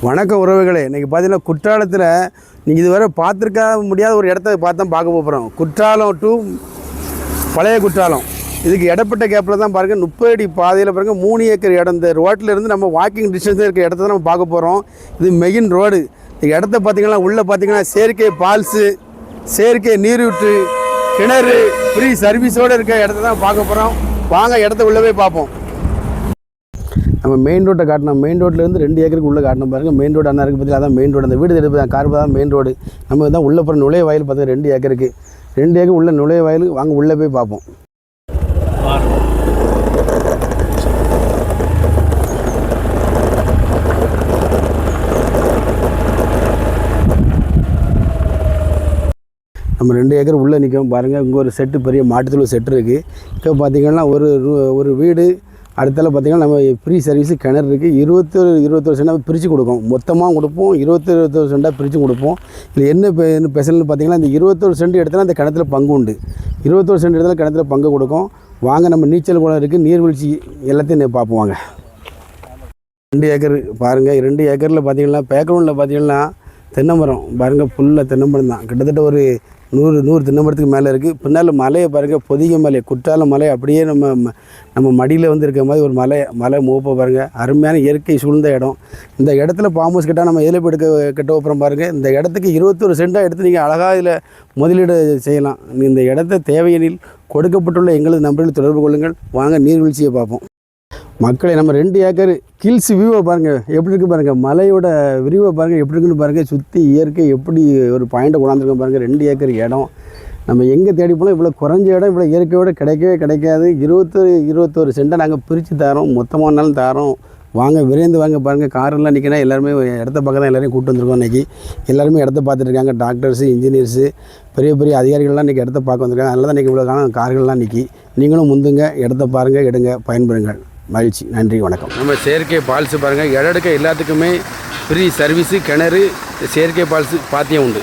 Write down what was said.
வணக்கம் உறவுகளே. இன்றைக்கி பார்த்தீங்கன்னா குற்றாலத்தில் நீங்கள் இதுவரை பார்த்துருக்க முடியாத ஒரு இடத்த பார்க்க போகிறோம். குற்றாலம் டு பழைய குற்றாலம். இதுக்கு இடப்பட்ட கேப்பில் தான் பாருங்கள் 30 அடி பாதையில் பாருங்கள் 3 ஏக்கர் இடம். இந்த ரோட்டிலேருந்து நம்ம வாக்கிங் டிஸ்டன்ஸில் இருக்கிற இடத்த தான் நம்ம பார்க்க போகிறோம். இது மெயின் ரோடு. இந்த இடத்த பார்த்திங்கன்னா உள்ளே பார்த்திங்கன்னா செயற்கை ஃபால்ஸு, செயற்கை நீரூற்று, கிணறு, ஃப்ரீ சர்வீஸோடு இருக்க இடத்த தான் பார்க்க போகிறோம். வாங்க இடத்த உள்ளே போய் பார்ப்போம். நம்ம மெயின் ரோட்டை காட்டினோம். மெயின் ரோட்லேருந்து 2 ஏக்கருக்கு உள்ளே காட்டணும் பாருங்கள். மெயின் ரோடு அண்ணா இருக்குது பார்த்தீங்கன்னா அதான் மெயின் ரோடு. அந்த வீடு எடுப்பு தான் கார்பா தான் மெயின் ரோடு. நம்ம தான் உள்ளே போகிற நுழைய வாயில் பார்த்தா 2 ஏக்கருக்கு 2 ஏக்கர் உள்ள நுழைய வாயில். வாங்க உள்ளே போய் பார்ப்போம். நம்ம 2 ஏக்கர் உள்ளே நிற்கும் பாருங்கள். இங்கே ஒரு செட்டு, பெரிய மாட்டுத்தொழு செட்டு இருக்குது. இப்போ பார்த்திங்கன்னா ஒரு வீடு. அடுத்தால பார்த்திங்கன்னா நம்ம ஃப்ரீ சர்வீஸு கிணறு இருக்குது. 21 சென்டாக பிரித்து கொடுக்கும். மொத்தமாக கொடுப்போம். 21 சென்டாக பிரித்து கொடுப்போம். இல்லை என்ன ஸ்பெஷல்னு பார்த்திங்கன்னா இந்த 21 சென்ட் இடத்துல அந்த கிணத்துல பங்கு உண்டு. 21 சென்ட் இடத்துல கிணத்துல பங்கு கொடுக்கும். வாங்க நம்ம நீச்சல் குளம் இருக்குது, நீர்வீழ்ச்சி எல்லாத்தையும் பார்ப்போம். வாங்க 2 ஏக்கர் பாருங்கள். 2 ஏக்கரில் பார்த்திங்கன்னா பேக்ரவுண்டில் பார்த்திங்கன்னா தென்னை மரம் பாருங்கள். ஃபுல்லாக தென்னை மரம் தான். கிட்டத்தட்ட ஒரு 100 தென்னை மரத்துக்கு மேலே இருக்குது. பின்னால் மலையை பாருங்கள். பொதிகை மலை, குற்றால மலை அப்படியே நம்ம மடியில் வந்து இருக்க மாதிரி ஒரு மலை மூப்பை பாருங்கள். அருமையான இயற்கை சூழ்ந்த இடம். இந்த இடத்துல ஃபார்ம் ஹவுஸ் கிட்ட நம்ம எதில் போய் கட்ட வைப்போம் பாருங்கள். இந்த இடத்துக்கு 21 சென்டாக எடுத்து நீங்கள் அழகாக இதில் முதலீடு செய்யலாம். இந்த இடத்த தேவையெனில் கொடுக்கப்பட்டுள்ள எங்களது நம்பரில் தொடர்பு கொள்ளுங்கள். வாங்க நீர்வீழ்ச்சியை பார்ப்போம். மக்களை நம்ம 2 ஏக்கர் ஹில்ஸ் வியூவை பாருங்கள் எப்படி இருக்குது பாருங்கள். மலையோட விரிவை பாருங்கள் எப்படி இருக்குன்னு பாருங்கள். சுற்றி இயற்கை எப்படி ஒரு பாயிண்ட்டை கொண்டாந்துருக்கோம் பாருங்கள். 2 ஏக்கர் இடம் நம்ம எங்கே தேடி போனால் இவ்வளோ குறைஞ்ச இடம் இவ்வளோ இயற்கையோடு கிடைக்காது. 21 சென்ட்டை நாங்கள் பிரித்து தரோம். மொத்தமானாலும் தரோம். வாங்க விரைந்து வாங்க பாருங்கள். காரெல்லாம் நிற்கினா எல்லாருமே இடத்த பார்க்க தான் எல்லோரையும் கூப்பிட்டு வந்திருக்கோம். இன்றைக்கி எல்லாருமே இடத்த பார்த்துட்டு இருக்காங்க. டாக்டர்ஸு, இன்ஜினியர்ஸு, பெரிய அதிகாரிகள்லாம் இன்றைக்கி இடத்த பார்க்க வந்திருக்காங்க. அதனால தான் இன்றைக்கி இவ்வளோ கார்கள்லாம் நிற்கி. நீங்களும் முந்துங்க, இடத்த பாருங்கள், எடுங்க, பயன்பெறுங்கள். மகிழ்ச்சி. நன்றி, வணக்கம். நம்ம செயற்கை ஃபால்ஸு பாருங்கள். இடம் எடுக்க எல்லாத்துக்குமே ஃப்ரீ சர்வீஸு, கிணறு, செயற்கை ஃபால்ஸு பாத்தியம் உண்டு.